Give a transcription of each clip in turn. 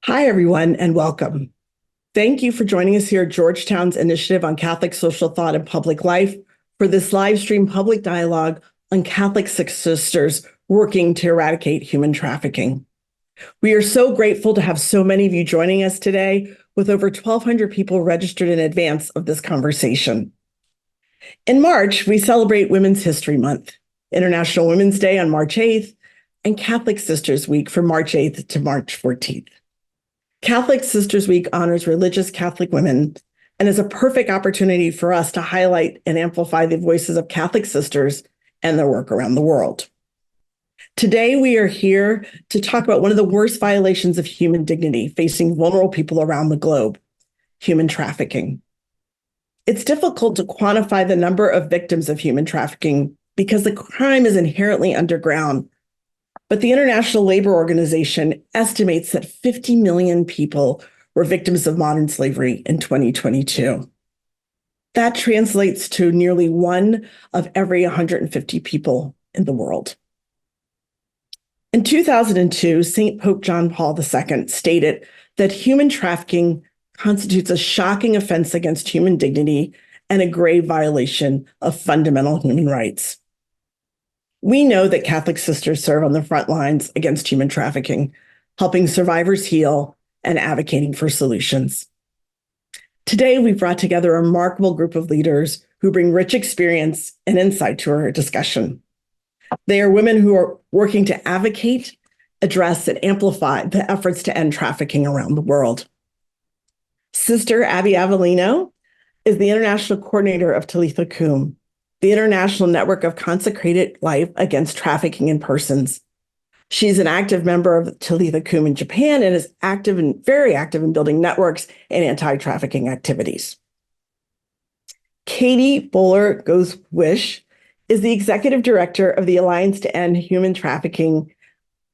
Hi, everyone, and welcome. Thank you for joining us here at Georgetown's Initiative on Catholic Social Thought and Public Life for this live stream public dialogue on Catholic sisters working to eradicate human trafficking. We are so grateful to have so many of you joining us today, with over 1,200 people registered in advance of this conversation. In March, we celebrate Women's History Month, International Women's Day on March 8th, and Catholic Sisters Week from March 8th to March 14th. Catholic Sisters Week honors religious Catholic women and is a perfect opportunity for us to highlight and amplify the voices of Catholic sisters and their work around the world. Today, we are here to talk about one of the worst violations of human dignity facing vulnerable people around the globe: human trafficking. It's difficult to quantify the number of victims of human trafficking because the crime is inherently underground. But the International Labor Organization estimates that 50 million people were victims of modern slavery in 2022. That translates to nearly 1 of every 150 people in the world. In 2002, St. Pope John Paul II stated that human trafficking constitutes a shocking offense against human dignity and a grave violation of fundamental human rights. We know that Catholic sisters serve on the front lines against human trafficking, helping survivors heal and advocating for solutions. Today, we've brought together a remarkable group of leaders who bring rich experience and insight to our discussion. They are women who are working to advocate, address, and amplify the efforts to end trafficking around the world. Sister Abby Avellino is the International Coordinator of Talitha Kum, the International Network of Consecrated Life Against Trafficking in Persons. She's an active member of Talitha Kum in Japan and is very active in building networks and anti-trafficking activities. Katie Bowler-Goes-Wish is the Executive Director of the Alliance to End Human Trafficking,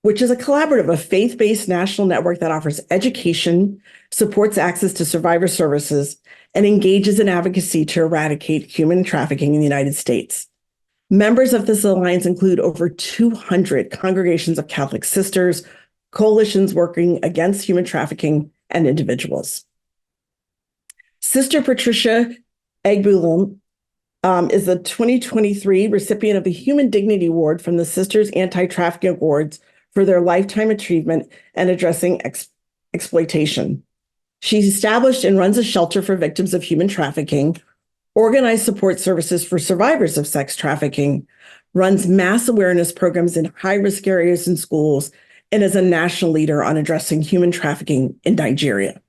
which is a collaborative, a faith-based national network that offers education, supports access to survivor services, and engages in advocacy to eradicate human trafficking in the United States. Members of this alliance include over 200 congregations of Catholic sisters, coalitions working against human trafficking, and individuals. Sister Patricia Egbulim is the 2023 recipient of the Human Dignity Award from the Sisters Anti-Trafficking Awards for their lifetime achievement in addressing exploitation. She's established and runs a shelter for victims of human trafficking, organized support services for survivors of sex trafficking, runs mass awareness programs in high-risk areas and schools, and is a national leader on addressing human trafficking in Nigeria.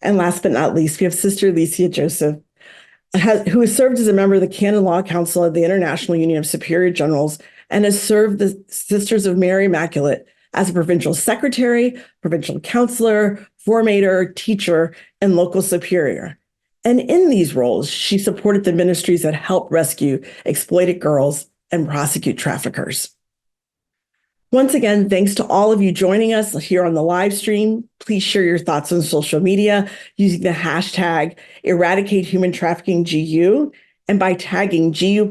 And last but not least, we have Sister Alicia Joseph, who has served as a member of the Canon Law Council of the International Union of Superior Generals and has served the Sisters of Mary Immaculate as a provincial secretary, provincial counselor, formator, teacher, and local superior. And in these roles, she supported the ministries that help rescue exploited girls and prosecute traffickers. Once again, thanks to all of you joining us here on the live stream. Please share your thoughts on social media using the hashtag #EradicateHumanTraffickingGU and by tagging GU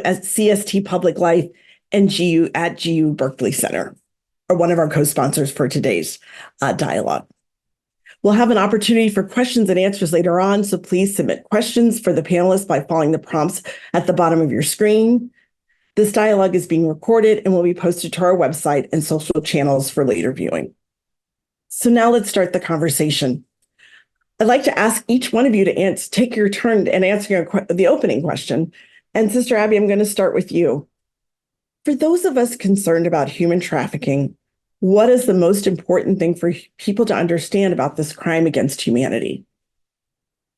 as CST Public Life and GU at GU Berkeley Center, or one of our co-sponsors for today's dialogue. We'll have an opportunity for questions and answers later on, so please submit questions for the panelists by following the prompts at the bottom of your screen. This dialogue is being recorded and will be posted to our website and social channels for later viewing. So now let's start the conversation. I'd like to ask each one of you to take your turn in answering the opening question. And Sister Abby, I'm going to start with you. For those of us concerned about human trafficking, what is the most important thing for people to understand about this crime against humanity?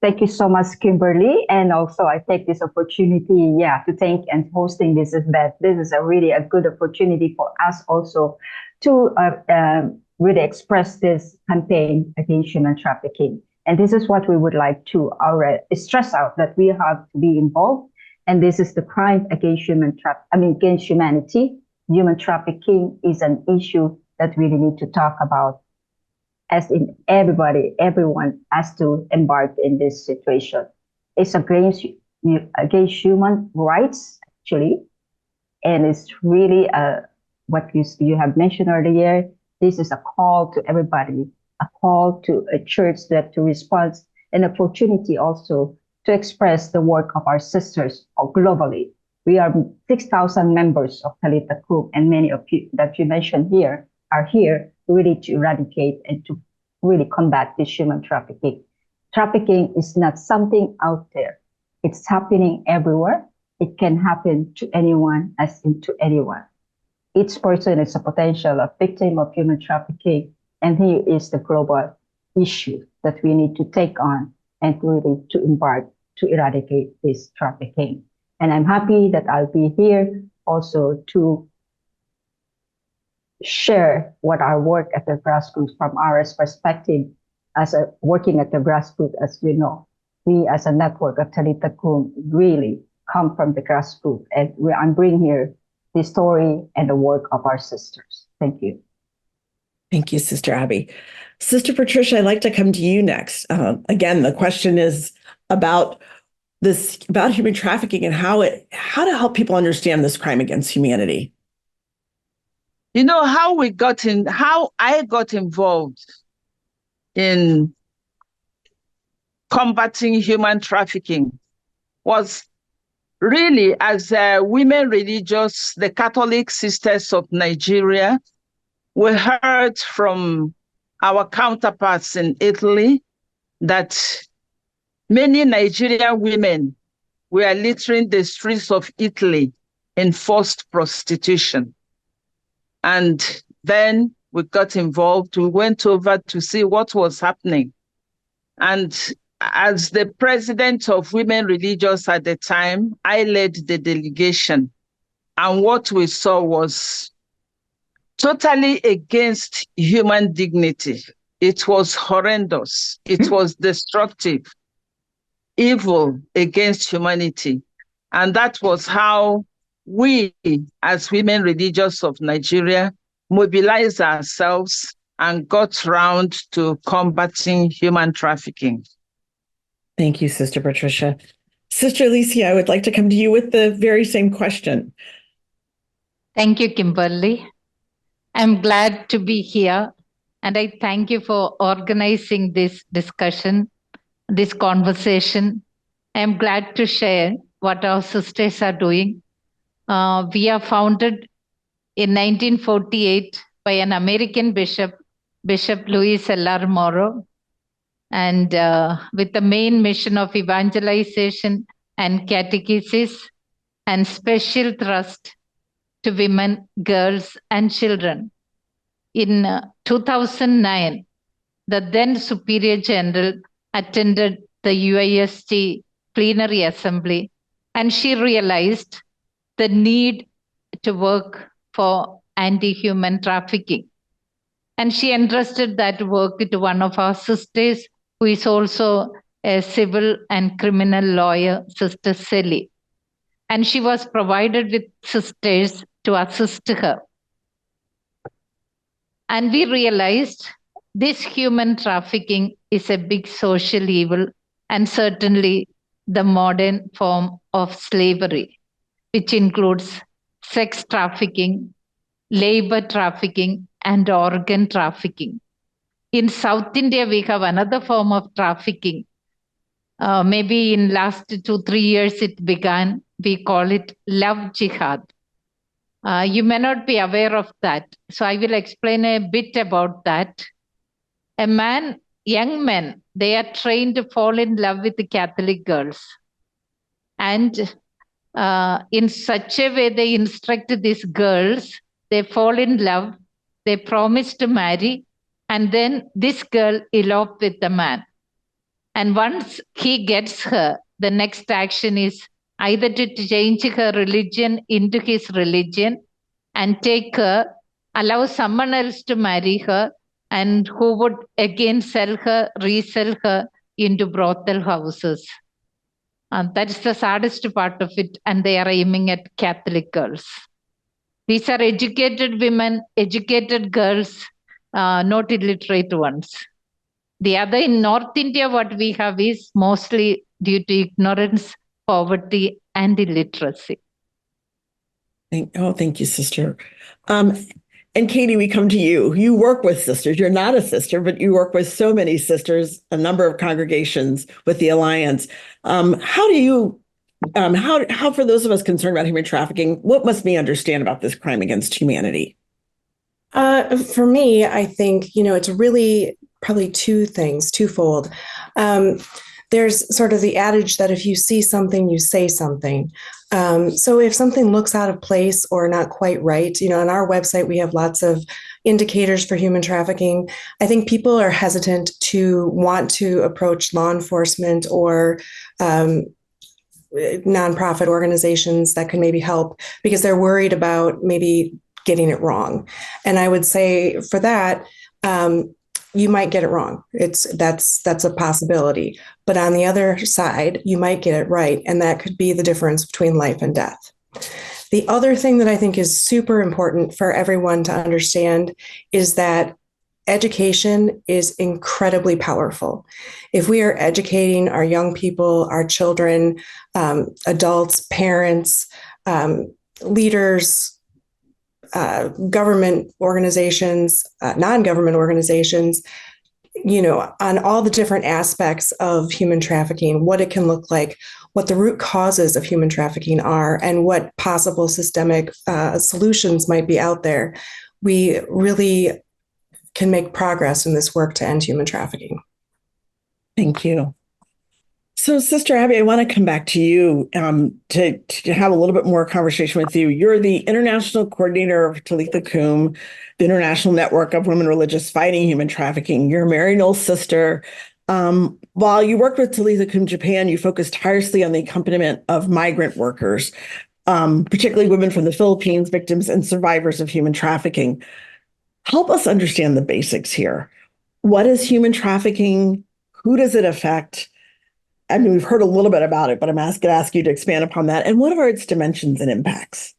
Thank you so much, Kimberly. And also I take this opportunity, to thank and hosting this event. This is a good opportunity for us also to really express this campaign against human trafficking. And this is what we would like to stress out, that we have to be involved. And this is the crime against against humanity. Human trafficking is an issue that we really need to talk about, as in everyone has to embark in this situation. It's against human rights, actually. And it's really what you have mentioned earlier, This is a call to everybody, a call to a church that to respond, an opportunity also to express the work of our sisters globally. We are 6,000 members of Talitha Kum, and many of you that you mentioned here are here really to eradicate and to really combat this human trafficking. Trafficking is not something out there. It's happening everywhere. It can happen to anyone as into anyone. Each person is a potential victim of human trafficking, and here is the global issue that we need to take on and really to embark to eradicate this trafficking. And I'm happy that I'll be here also to share what our work at the grassroots from our perspective as a working at the grassroots, as you know. We as a network of Talitha Kum really come from the grassroots, and I'm bringing here the story and the work of our sisters. Thank you. Thank you, Sister Abby. Sister Patricia, I'd like to come to you next. Again, the question is about human trafficking and how to help people understand this crime against humanity. You know, how I got involved in combating human trafficking was really as women religious, the Catholic Sisters of Nigeria. We heard from our counterparts in Italy that many Nigerian women were littering the streets of Italy in forced prostitution. And then we got involved. We went over to see what was happening. And as the president of Women Religious at the time, I led the delegation. And what we saw was totally against human dignity. It was horrendous. It was destructive, evil against humanity. And that was how we, as Women Religious of Nigeria, mobilized ourselves and got round to combating human trafficking. Thank you, Sister Patricia. Sister Alicia, I would like to come to you with the very same question. Thank you, Kimberly. I'm glad to be here, and I thank you for organizing this discussion, this conversation. I'm glad to share what our sisters are doing. We are founded in 1948 by an American bishop, Bishop Luis L.R. Morrow, and with the main mission of evangelization and catechesis and special thrust to women, girls, and children. In 2009, the then Superior General attended the UIST plenary assembly, and she realized the need to work for anti-human trafficking. And she entrusted that work to one of our sisters, who is also a civil and criminal lawyer, Sister Sally. And she was provided with sisters to assist her. And we realized this human trafficking is a big social evil, and certainly the modern form of slavery, which includes sex trafficking, labor trafficking, and organ trafficking. In South India, we have another form of trafficking. Maybe in last 2-3 years it began. We call it love jihad. You may not be aware of that, so I will explain a bit about that. Young men, they are trained to fall in love with the Catholic girls. And in such a way, they instruct these girls, they fall in love, they promise to marry, and then this girl elope with the man. And once he gets her, the next action is either to change her religion into his religion and take her, allow someone else to marry her, and who would again sell her, resell her into brothel houses. And that is the saddest part of it, and they are aiming at Catholic girls. These are educated women, educated girls, not illiterate ones. The other in North India, what we have is mostly due to ignorance, poverty, and illiteracy. Thank you, Sister. And Katie, we come to you. You work with sisters. You're not a sister, but you work with so many sisters, a number of congregations with the Alliance. How do you, how for those of us concerned about human trafficking, what must we understand about this crime against humanity? For me, I think, it's really probably two things, twofold. There's sort of the adage that if you see something, you say something. So if something looks out of place or not quite right, on our website, we have lots of indicators for human trafficking. I think people are hesitant to want to approach law enforcement or nonprofit organizations that can maybe help because they're worried about maybe getting it wrong. And I would say for that, you might get it wrong. That's a possibility. But on the other side, you might get it right. And that could be the difference between life and death. The other thing that I think is super important for everyone to understand is that education is incredibly powerful. If we are educating our young people, our children, adults, parents, leaders, government organizations, non-government organizations, on all the different aspects of human trafficking, what it can look like, what the root causes of human trafficking are, and what possible systemic solutions might be out there, we really can make progress in this work to end human trafficking. Thank you. So, Sister Abby, I want to come back to you to have a little bit more conversation with you. You're the international coordinator of Talitha Kum, the International Network of Women Religious Fighting Human Trafficking. You're a Maryknoll sister. While you worked with Talitha Kum Japan, you focused tirelessly on the accompaniment of migrant workers, particularly women from the Philippines, victims and survivors of human trafficking. Help us understand the basics here. What is human trafficking? Who does it affect? I mean, we've heard a little bit about it, but I'm going to ask you to expand upon that. And what are its dimensions and impacts?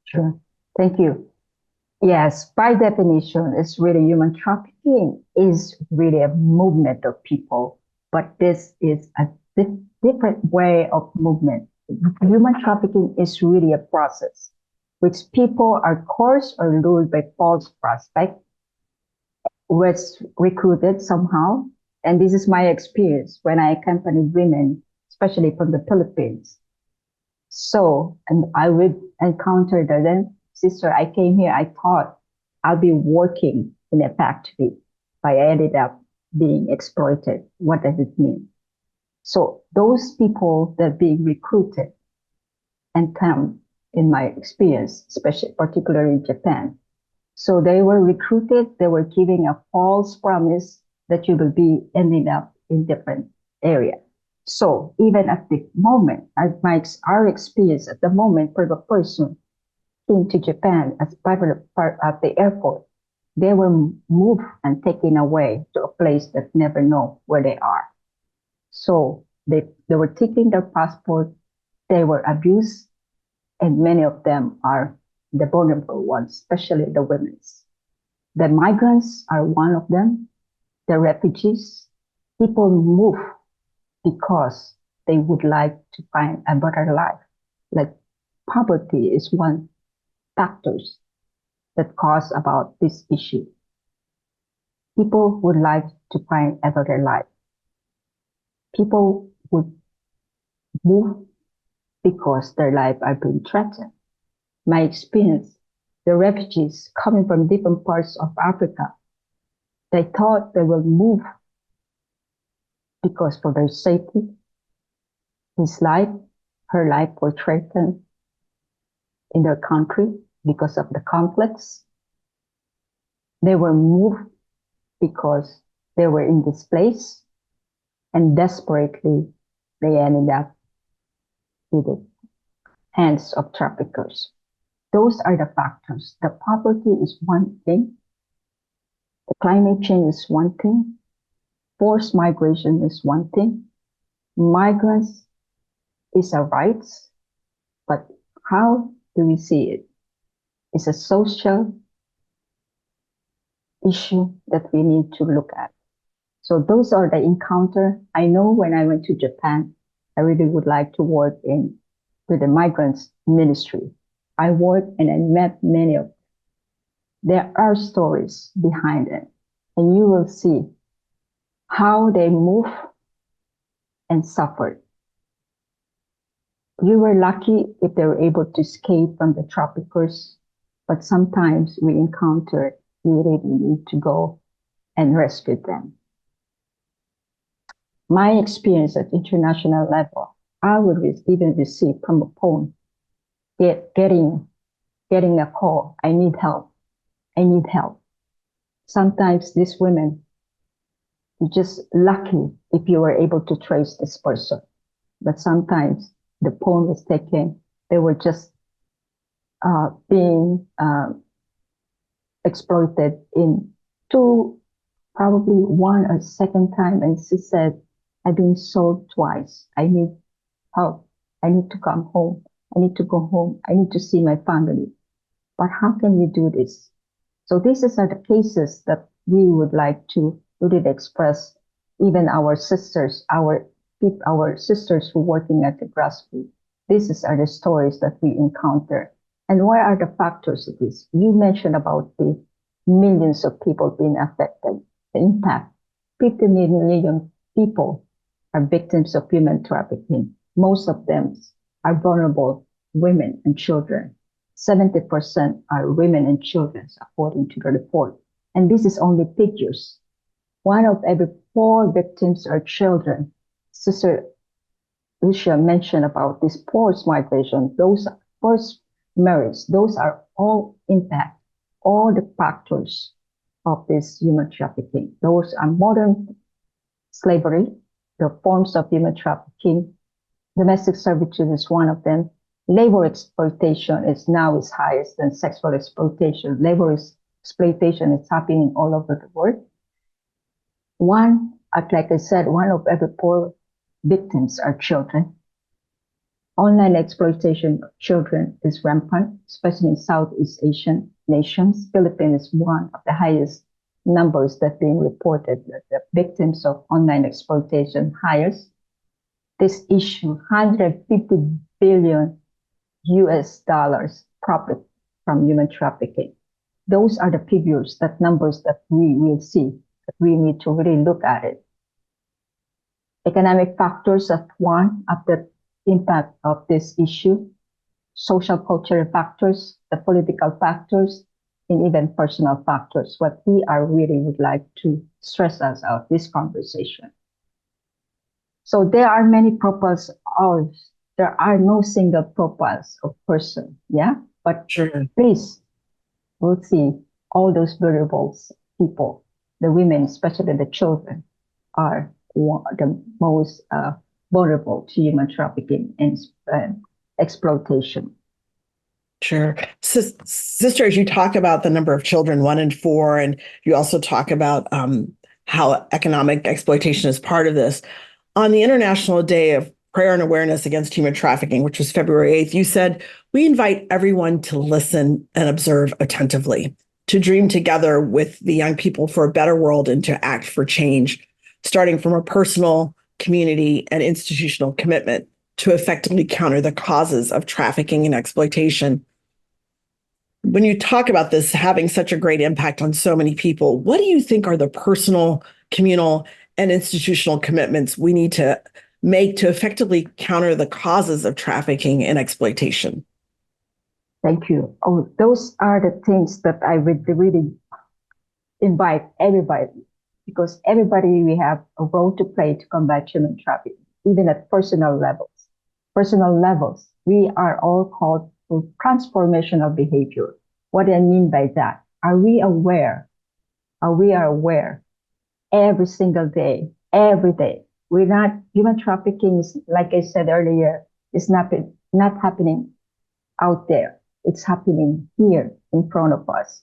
Sure. Thank you. Yes, by definition, it's really human trafficking is really a movement of people, but this is a different way of movement. Human trafficking is really a process which people are coerced or lured by false prospects, was recruited somehow. And this is my experience when I accompanied women, especially from the Philippines. So, and I would encounter them. Sister, I came here, I thought I'll be working in a factory, but I ended up being exploited. What does it mean? So those people that are being recruited and come, in my experience, especially particularly in Japan. So they were recruited, they were giving a false promise that you will be ending up in different area. So even at the moment, our experience at the moment for the person came to Japan as part at the airport, they were moved and taken away to a place that never know where they are. So they were taking their passport, they were abused, and many of them are the vulnerable ones, especially the women. The migrants are one of them. The refugees, people move because they would like to find a better life. Like poverty is one factor that cause about this issue. People would like to find a better life. People would move because their life are being threatened. My experience, the refugees coming from different parts of Africa, they thought they will move because for their safety, his life, her life were threatened in their country because of the conflicts. They were moved because they were in this place, and desperately they ended up in the hands of traffickers. Those are the factors. The poverty is one thing. The climate change is one thing. Forced migration is one thing. Migrants is a right, but how do we see it? It's a social issue that we need to look at. So those are the encounter. I know when I went to Japan, I really would like to work with the migrants ministry. I worked and I met many of them. There are stories behind it, and you will see how they move and suffered. You were lucky if they were able to escape from the traffickers, but sometimes we encounter we really need to go and rescue them. My experience at international level, I would even receive from a phone, getting a call, I need help. Sometimes these women, you're just lucky if you were able to trace this person. But sometimes the phone was taken, they were just being exploited probably one or second time. And she said, I've been sold twice. I need help. I need to come home. I need to go home. I need to see my family. But how can we do this? So these are the cases that we would like to really express, even our sisters, our sisters who are working at the grassroots. These are the stories that we encounter. And what are the factors of this? You mentioned about the millions of people being affected. The impact, 50 million people are victims of human trafficking. Most of them are vulnerable women and children. 70% are women and children, according to the report. And this is only figures. 1 of every 4 victims are children. Sister Lucia mentioned about this forced migration, those forced marriage, those are all impact, all the factors of this human trafficking. Those are modern slavery, the forms of human trafficking. Domestic servitude is one of them. Labor exploitation is now higher than sexual exploitation. Labor exploitation is happening all over the world. Like I said, 1 of every 4 victims are children. Online exploitation of children is rampant, especially in Southeast Asian nations. Philippines is one of the highest numbers that being reported that the victims of online exploitation highest. This issue, 150 billion US dollars profit from human trafficking. Those are the figures, that numbers that we will see, that we need to really look at it. Economic factors of one of the impact of this issue, social cultural factors, the political factors, and even personal factors. What we are really would like to stress us out this conversation. So there are many profiles. There are no single profiles of person, yeah? But Sure. please, we'll see all those variables, people, the women, especially the children, are the most vulnerable to human trafficking and exploitation. Sure. Sister, as you talk about the number of children, 1 in 4, and you also talk about how economic exploitation is part of this. On the International Day of Prayer and Awareness Against Human Trafficking, which was February 8th, you said, we invite everyone to listen and observe attentively, to dream together with the young people for a better world and to act for change, starting from a personal, community, and institutional commitment to effectively counter the causes of trafficking and exploitation. When you talk about this having such a great impact on so many people, what do you think are the personal, communal, and institutional commitments we need to make to effectively counter the causes of trafficking and exploitation? Thank you. Oh, those are the things that I would really invite everybody, because everybody, we have a role to play to combat human trafficking, even at personal levels. Personal levels, we are all called for transformational behavior. What do I mean by that? Are we aware? We are aware every single day, every day. Human trafficking is, like I said earlier, is not happening out there. It's happening here in front of us,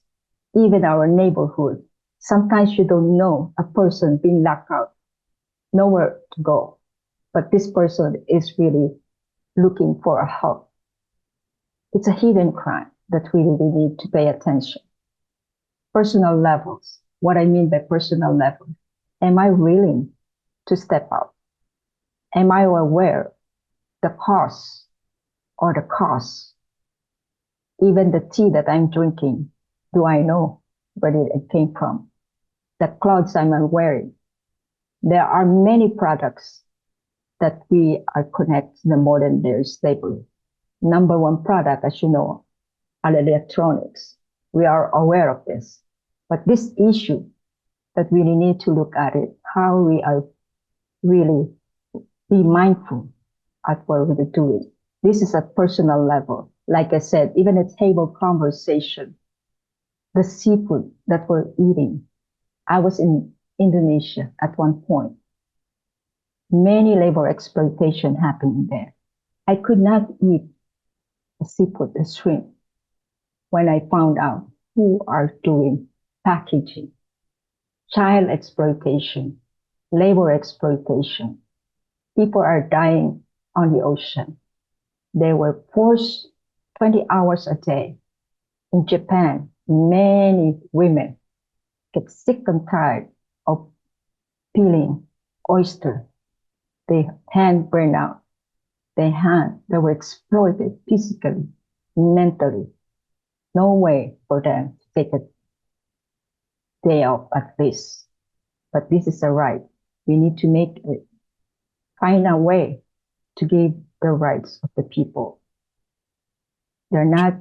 even our neighborhood. Sometimes you don't know a person being locked out, nowhere to go, but this person is really looking for a help. It's a hidden crime that we really need to pay attention. Personal levels. What I mean by personal level, am I willing to step up? Am I aware the cause or the cause? Even the tea that I'm drinking, do I know where it came from? The clothes I'm wearing. There are many products that we are connected to the modern day slavery. Number one product, as you know, are electronics. We are aware of this. But this issue that we really need to look at it, how we are really be mindful at what we're doing. This is a personal level. Like I said, even a table conversation, the seafood that we're eating. I was in Indonesia at one point. Many labor exploitation happening there. I could not eat the seafood, the shrimp, when I found out who are doing packaging, child exploitation, labor exploitation. People are dying on the ocean. They were forced 20 hours a day. In Japan, many women get sick and tired of peeling oyster. Their hand burned out. They were exploited physically, mentally. No way for them to take a day off at least. But this is a right. We need to find a way to give the rights of the people. They're not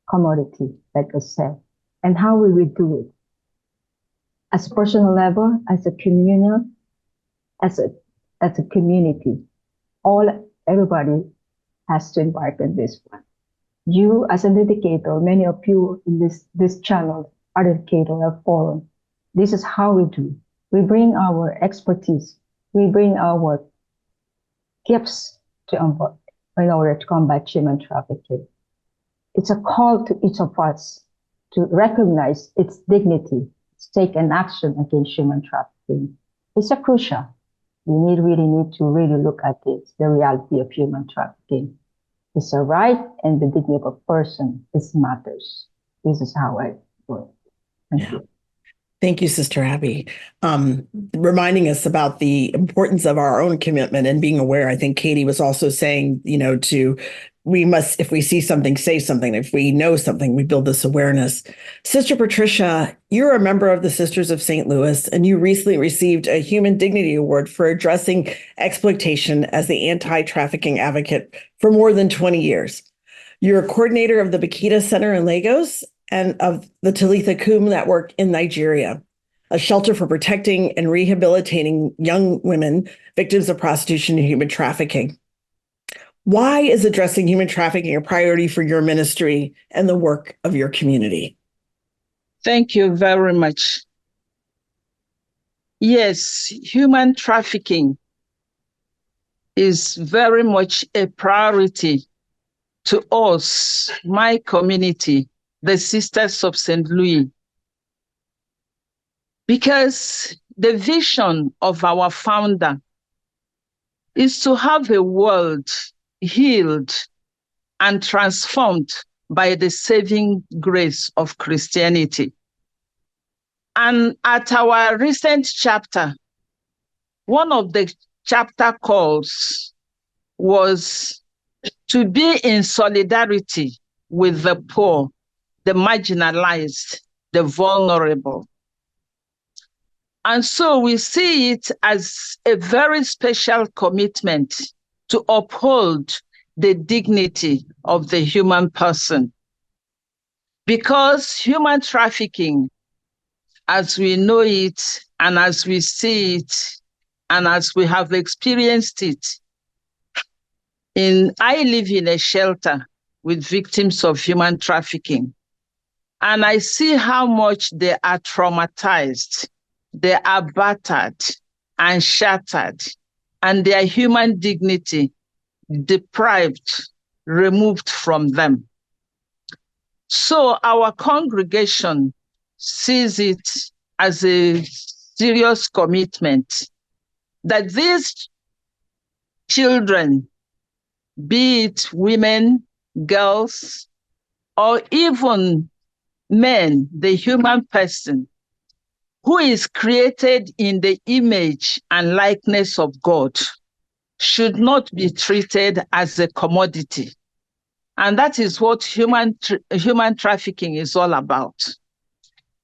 commodity, like I said. And how will we do it? As a personal level, as a communal, as a community, everybody has to embark on this one. You as an educator, many of you in this channel are educator of forum. This is how we do. We bring our expertise. We bring our gifts to onboard in order to combat human trafficking. It's a call to each of us to recognize its dignity, to take an action against human trafficking. It's a crucial. We really need to look at this, the reality of human trafficking. It's a right, and the dignity of a person matters. This is how I do it. Thank you. Thank you, Sister Abby. Reminding us about the importance of our own commitment and being aware. I think Katie was also saying, we must, if we see something, say something. If we know something, we build this awareness. Sister Patricia, you're a member of the Sisters of St. Louis, and you recently received a Human Dignity Award for addressing exploitation as the anti-trafficking advocate for more than 20 years. You're a coordinator of the Bakita Center in Lagos and of the Talitha Kum Network in Nigeria, a shelter for protecting and rehabilitating young women victims of prostitution and human trafficking. Why is addressing human trafficking a priority for your ministry and the work of your community? Thank you very much. Yes, human trafficking is very much a priority to us, my community, the Sisters of St. Louis, because the vision of our founder is to have a world healed and transformed by the saving grace of Christianity. And at our recent chapter, one of the chapter calls was to be in solidarity with the poor, the marginalized, the vulnerable. And so we see it as a very special commitment to uphold the dignity of the human person. Because human trafficking, as we know it, and as we see it, and as we have experienced it, I live in a shelter with victims of human trafficking, and I see how much they are traumatized, they are battered and shattered, and their human dignity deprived, removed from them. So our congregation sees it as a serious commitment that these children, be it women, girls, or even men, the human person, who is created in the image and likeness of God, should not be treated as a commodity. And that is what human trafficking is all about.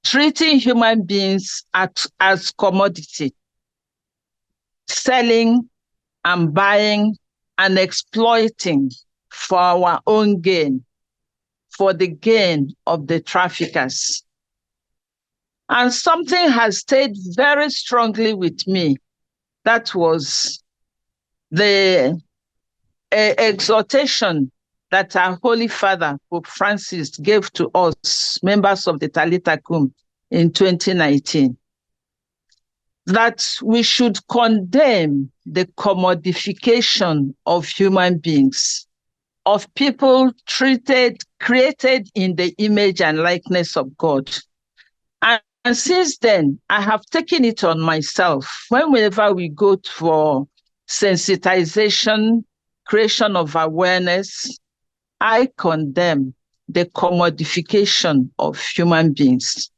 Treating human beings as commodity, selling and buying and exploiting for our own gain, for the gain of the traffickers. And something has stayed very strongly with me. That was the exhortation that our Holy Father, Pope Francis, gave to us, members of the Talitha Kum, in 2019, that we should condemn the commodification of human beings, of people created in the image and likeness of God. And since then, I have taken it on myself. Whenever we go for sensitization, creation of awareness, I condemn the commodification of human beings.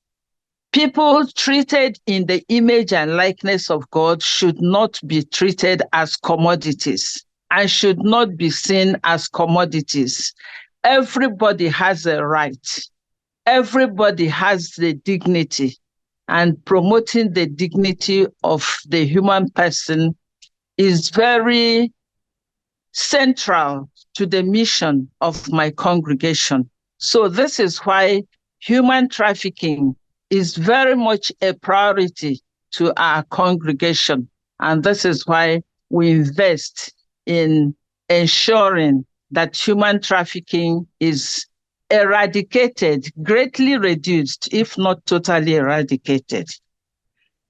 People treated in the image and likeness of God should not be treated as commodities and should not be seen as commodities. Everybody has a right. Everybody has the dignity, and promoting the dignity of the human person is very central to the mission of my congregation. So this is why human trafficking is very much a priority to our congregation. And this is why we invest in ensuring that human trafficking is eradicated, greatly reduced, if not totally eradicated.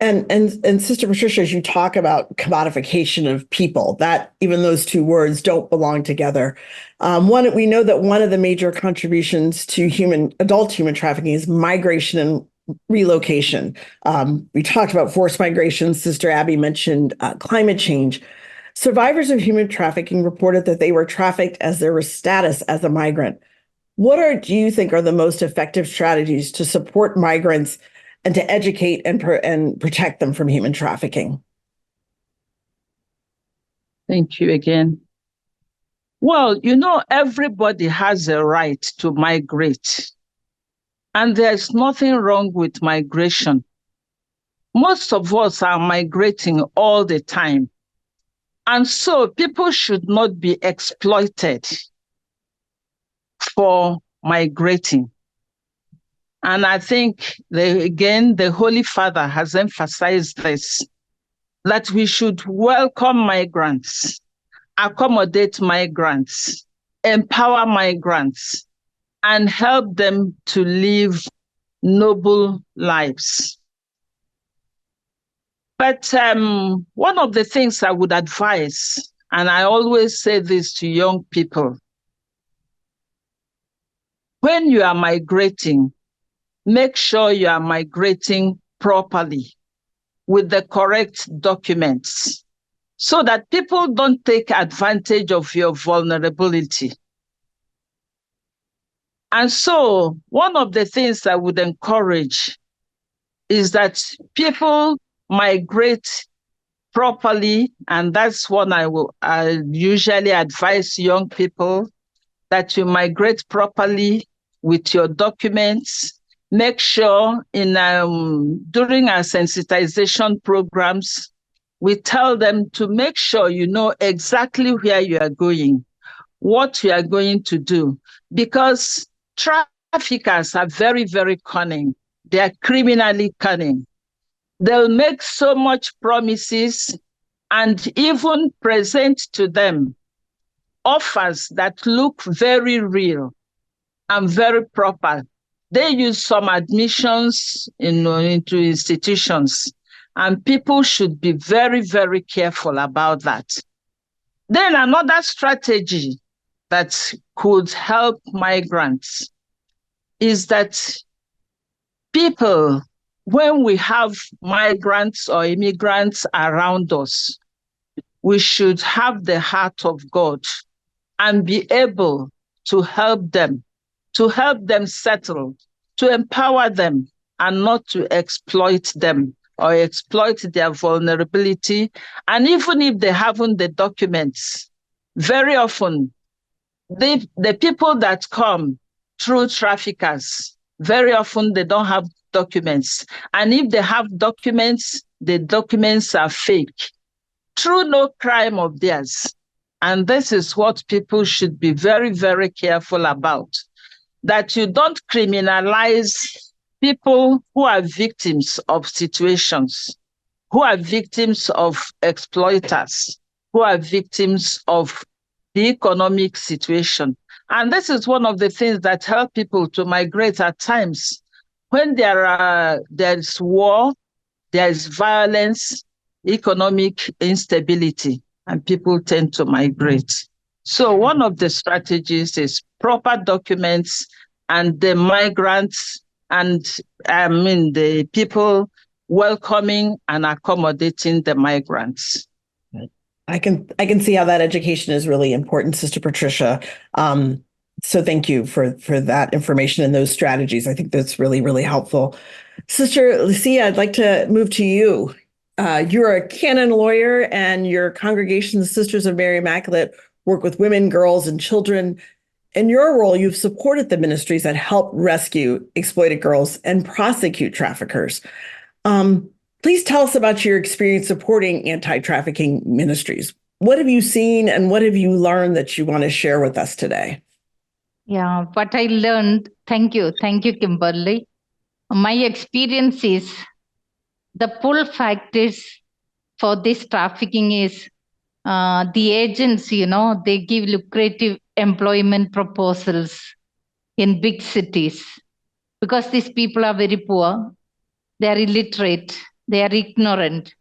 And Sister Patricia, as you talk about commodification of people, that even those two words don't belong together. We know that one of the major contributions to adult human trafficking is migration and relocation. We talked about forced migration. Sister Abby mentioned climate change. Survivors of human trafficking reported that they were trafficked as their status as a migrant. What do you think are the most effective strategies to support migrants and to educate and protect them from human trafficking? Thank you again. Well, everybody has a right to migrate, and there's nothing wrong with migration. Most of us are migrating all the time, and so people should not be exploited for migrating. And I think, the Holy Father has emphasized this, that we should welcome migrants, accommodate migrants, empower migrants, and help them to live noble lives. But one of the things I would advise, and I always say this to young people, when you are migrating, make sure you are migrating properly with the correct documents so that people don't take advantage of your vulnerability. And so one of the things I would encourage is that people migrate properly, and that's what I usually advise young people, that you migrate properly with your documents. Make sure during our sensitization programs, we tell them to make sure you know exactly where you are going, what you are going to do, because traffickers are very, very cunning. They are criminally cunning. They'll make so much promises and even present to them offers that look very real and very proper. They use some admissions into institutions, and people should be very, very careful about that. Then another strategy that could help migrants is that people, when we have migrants or immigrants around us, we should have the heart of God and be able to help them settle, to empower them, and not to exploit them or exploit their vulnerability. And even if they haven't the documents, very often the people that come through traffickers, very often they don't have documents. And if they have documents, the documents are fake, through no crime of theirs. And this is what people should be very, very careful about, that you don't criminalize people who are victims of situations, who are victims of exploiters, who are victims of the economic situation. And this is one of the things that help people to migrate at times. When there's war, there's violence, economic instability, and people tend to migrate. So one of the strategies is proper documents, and the migrants and the people welcoming and accommodating the migrants. I can see how that education is really important, Sister Patricia. So thank you for that information and those strategies. I think that's really, really helpful. Sister Lucia, I'd like to move to you. You're a canon lawyer, and your congregation, the Sisters of Mary Immaculate, work with women, girls, and children. In your role, you've supported the ministries that help rescue exploited girls and prosecute traffickers. Please tell us about your experience supporting anti-trafficking ministries. What have you seen and what have you learned that you want to share with us today? Yeah, what I learned, thank you, Kimberly. My experience is the pull factors for this trafficking is the agents, they give lucrative employment proposals in big cities because these people are very poor, they are illiterate, they are ignorant.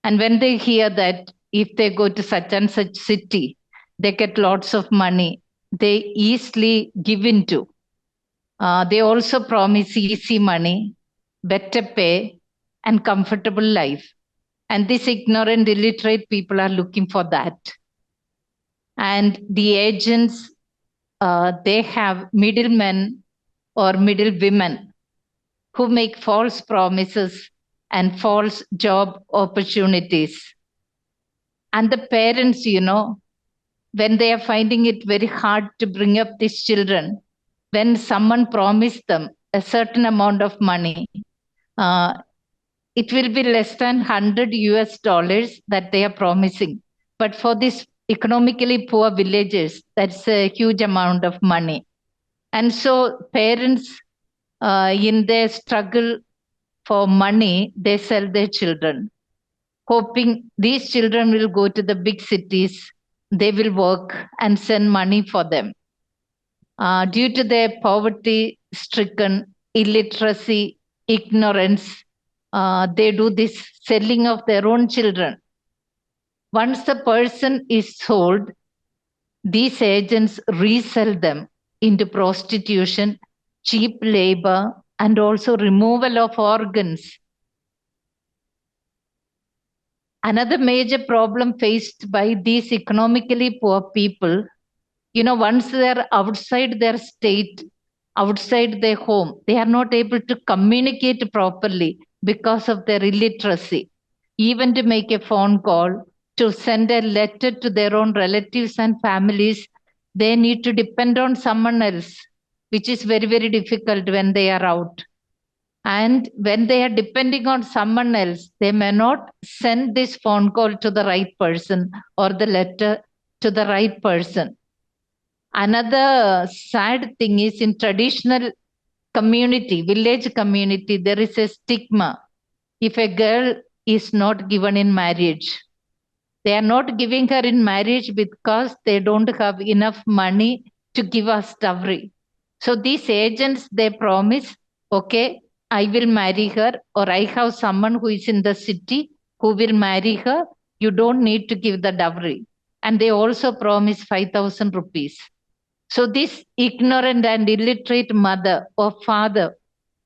And when they hear that if they go to such and such city, they get lots of money, they easily give into. They also promise easy money, better pay, and comfortable life. And these ignorant, illiterate people are looking for that. And the agents, they have middlemen or middle women who make false promises and false job opportunities. And the parents, when they are finding it very hard to bring up these children, when someone promised them a certain amount of money, it will be less than $100 that they are promising. But for these economically poor villages, that's a huge amount of money. And so parents, in their struggle for money, they sell their children, hoping these children will go to the big cities, they will work and send money for them. Due to their poverty-stricken, illiteracy, ignorance, they do this selling of their own children. Once the person is sold, these agents resell them into prostitution, cheap labor, and also removal of organs. Another major problem faced by these economically poor people, once they're outside their state, outside their home, they are not able to communicate properly because of their illiteracy. Even to make a phone call, to send a letter to their own relatives and families, they need to depend on someone else, which is very, very difficult when they are out. And when they are depending on someone else, they may not send this phone call to the right person or the letter to the right person. Another sad thing is in traditional community, village community, there is a stigma. If a girl is not given in marriage, they are not giving her in marriage because they don't have enough money to give us dowry. So these agents, they promise, okay, I will marry her, or I have someone who is in the city who will marry her. You don't need to give the dowry. And they also promise 5,000 rupees. So this ignorant and illiterate mother or father,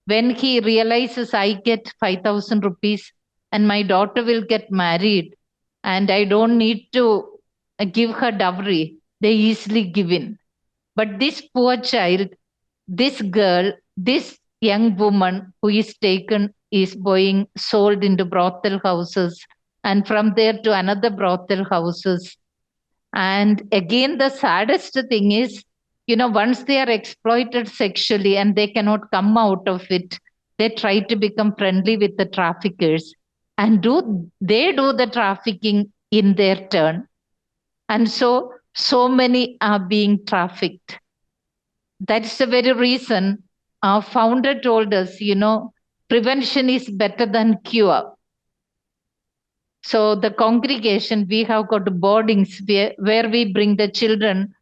when he realizes I get 5,000 rupees and my daughter will get married and I don't need to give her dowry, they easily give in. But this poor child, this girl, this young woman who is taken is being sold into brothel houses and from there to another brothel houses. And again, the saddest thing is once they are exploited sexually and they cannot come out of it, they try to become friendly with the traffickers and they do the trafficking in their turn. And so many are being trafficked. That's the very reason our founder told us, prevention is better than cure. So the congregation, we have got boardings where we bring the children,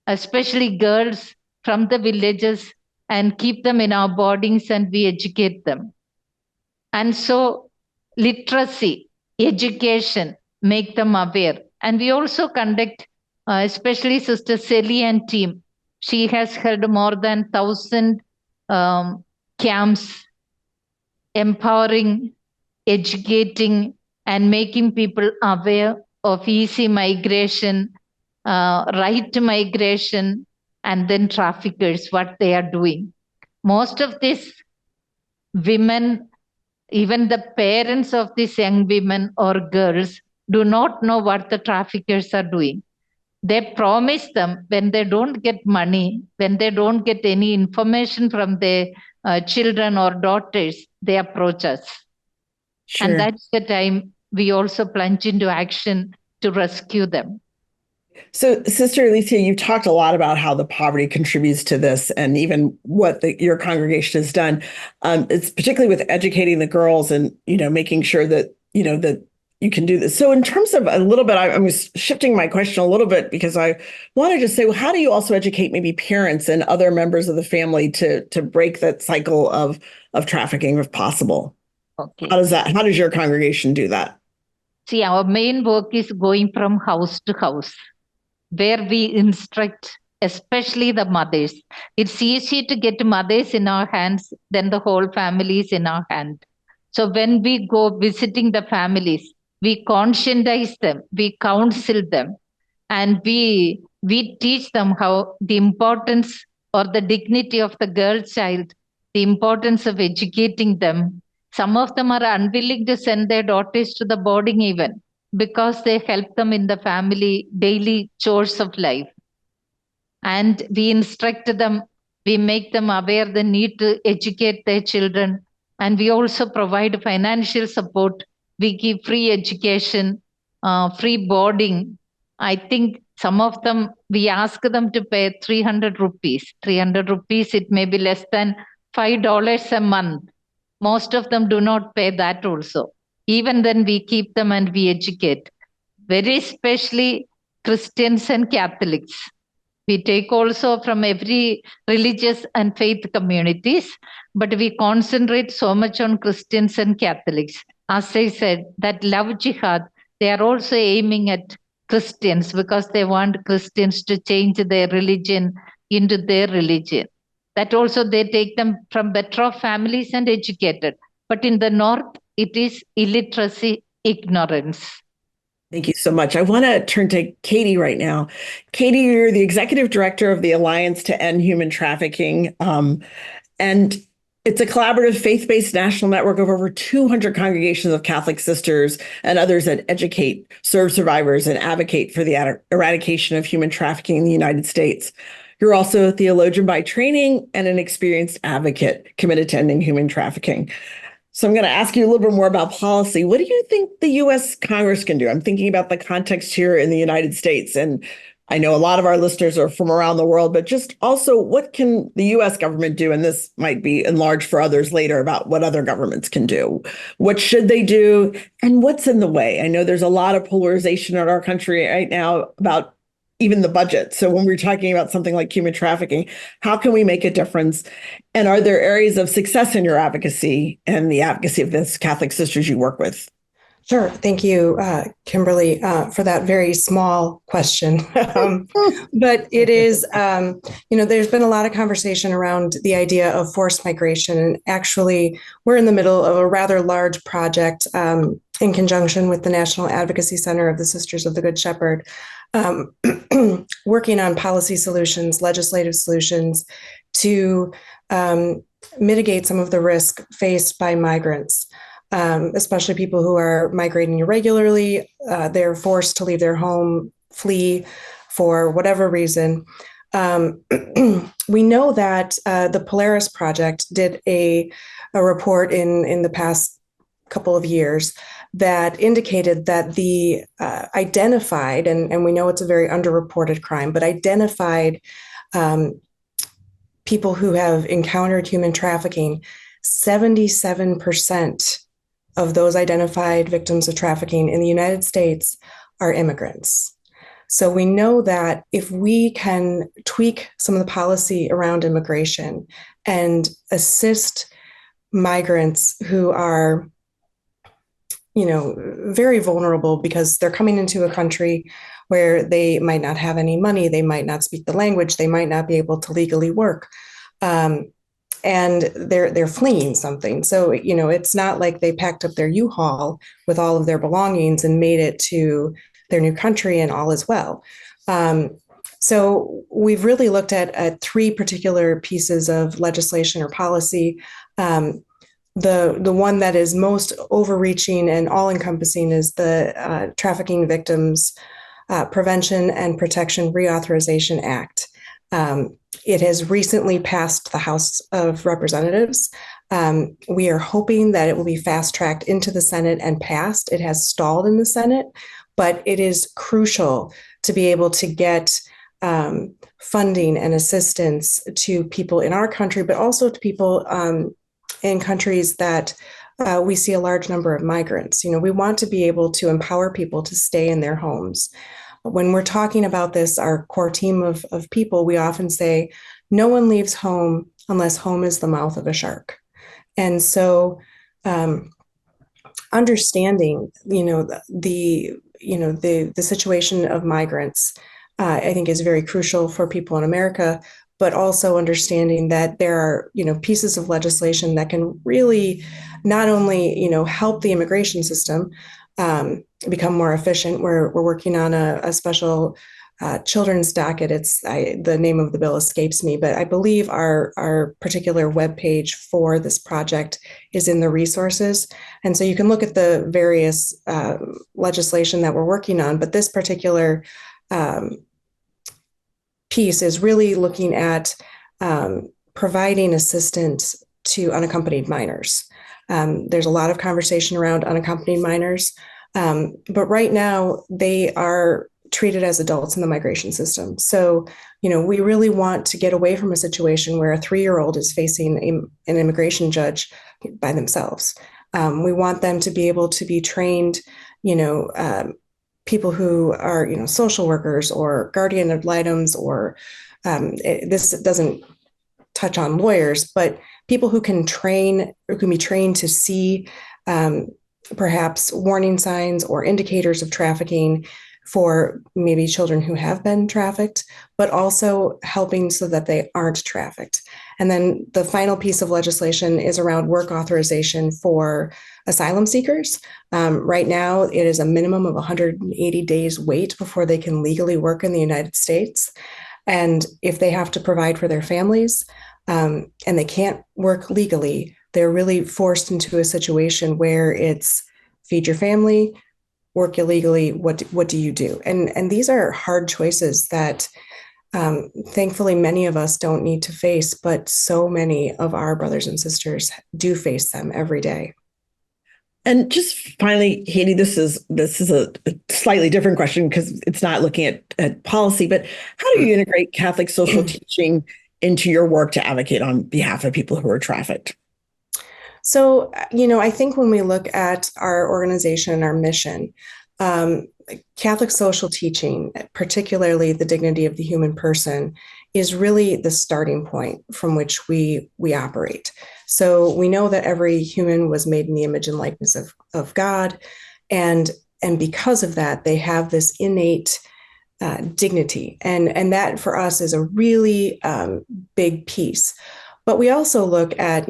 especially girls from the villages, and keep them in our boardings and we educate them. And so literacy, education, make them aware. And we also conduct, especially Sister Sally and team. She has held more than 1,000 camps, empowering, educating, and making people aware of easy migration, right to migration, and then traffickers, what they are doing. Most of these women, even the parents of these young women or girls, do not know what the traffickers are doing. They promise them when they don't get money, when they don't get any information from their children or daughters, they approach us. Sure. And that's the time we also plunge into action to rescue them. So, Sister Alicia, you've talked a lot about how the poverty contributes to this and even what your congregation has done. It's particularly with educating the girls and, making sure that, that you can do this. So in terms of a little bit, I'm shifting my question a little bit because I wanted to say, well, how do you also educate maybe parents and other members of the family to break that cycle of trafficking if possible? Okay. How does your congregation do that? See, our main work is going from house to house, where we instruct, especially the mothers. It's easy to get mothers in our hands, then the whole family is in our hand. So when we go visiting the families, we conscientize them, we counsel them, and we teach them how the importance or the dignity of the girl child, the importance of educating them. Some of them are unwilling to send their daughters to the boarding even because they help them in the family daily chores of life. And we instruct them, we make them aware the need to educate their children. And we also provide financial support. We give free education, free boarding. I think some of them, we ask them to pay 300 rupees. 300 rupees, it may be less than $5 a month. Most of them do not pay that also. Even then we keep them and we educate. Very especially Christians and Catholics. We take also from every religious and faith communities, but we concentrate so much on Christians and Catholics. As I said, that love jihad, they are also aiming at Christians because they want Christians to change their religion into their religion. That also they take them from better off families and educated. But in the North, it is illiteracy, ignorance. Thank you so much. I want to turn to Katie right now. Katie, you're the executive director of the Alliance to End Human Trafficking. And it's a collaborative faith-based national network of over 200 congregations of Catholic sisters and others that educate, serve survivors, and advocate for the eradication of human trafficking in the United States. You're also a theologian by training and an experienced advocate committed to ending human trafficking. So I'm going to ask you a little bit more about policy. What do you think the U.S. Congress can do? I'm thinking about the context here in the United States. And I know a lot of our listeners are from around the world, but just also what can the U.S. government do? And this might be enlarged for others later about what other governments can do. What should they do? And what's in the way? I know there's a lot of polarization in our country right now about even the budget. So when we're talking about something like human trafficking, how can we make a difference? And are there areas of success in your advocacy and the advocacy of the Catholic sisters you work with? Sure. Thank you, Kimberly, for that very small question. But it is, there's been a lot of conversation around the idea of forced migration. And actually, we're in the middle of a rather large project in conjunction with the National Advocacy Center of the Sisters of the Good Shepherd, working on policy solutions, legislative solutions to mitigate some of the risk faced by migrants. Especially people who are migrating irregularly, they're forced to leave their home, flee for whatever reason. We know that the Polaris Project did a report in the past couple of years that indicated that the identified, and we know it's a very underreported crime, but identified people who have encountered human trafficking, 77% of those identified victims of trafficking in the United States are immigrants. So we know that if we can tweak some of the policy around immigration and assist migrants who are, very vulnerable because they're coming into a country where they might not have any money, they might not speak the language, they might not be able to legally work. And they're fleeing something. So, it's not like they packed up their U-Haul with all of their belongings and made it to their new country and all is well. So we've really looked at three particular pieces of legislation or policy. The one that is most overreaching and all-encompassing is the Trafficking Victims Prevention and Protection Reauthorization Act. It has recently passed the House of Representatives. We are hoping that it will be fast-tracked into the Senate and passed. It has stalled in the Senate, but it is crucial to be able to get funding and assistance to people in our country, but also to people in countries that we see a large number of migrants. We want to be able to empower people to stay in their homes. When we're talking about this, our core team of people, we often say, no one leaves home unless home is the mouth of a shark. And so understanding, the situation of migrants, I think is very crucial for people in America, but also understanding that there are, pieces of legislation that can really not only, help the immigration system become more efficient. We're working on a special children's docket. The name of the bill escapes me, but I believe our particular webpage for this project is in the resources. And so you can look at the various legislation that we're working on, but this particular piece is really looking at providing assistance to unaccompanied minors. There's a lot of conversation around unaccompanied minors, but right now they are treated as adults in the migration system. So, we really want to get away from a situation where a 3-year-old is facing an immigration judge by themselves. We want them to be able to be trained, people who are, social workers or guardian ad litems, or this doesn't touch on lawyers, but people who can train or can be trained to see perhaps warning signs or indicators of trafficking for maybe children who have been trafficked, but also helping so that they aren't trafficked. And then the final piece of legislation is around work authorization for asylum seekers. Right now, it is a minimum of 180 days wait before they can legally work in the United States. And if they have to provide for their families and they can't work legally, they're really forced into a situation where it's feed your family, work illegally, what do you do? And these are hard choices that thankfully many of us don't need to face, but so many of our brothers and sisters do face them every day. And just finally, Haiti, this is a slightly different question because it's not looking at policy, but how do you integrate Catholic social teaching into your work to advocate on behalf of people who are trafficked? So, I think when we look at our organization and our mission, Catholic social teaching, particularly the dignity of the human person, is really the starting point from which we operate. So we know that every human was made in the image and likeness of God. And because of that, they have this innate dignity. And that for us is a really big piece. But we also look at,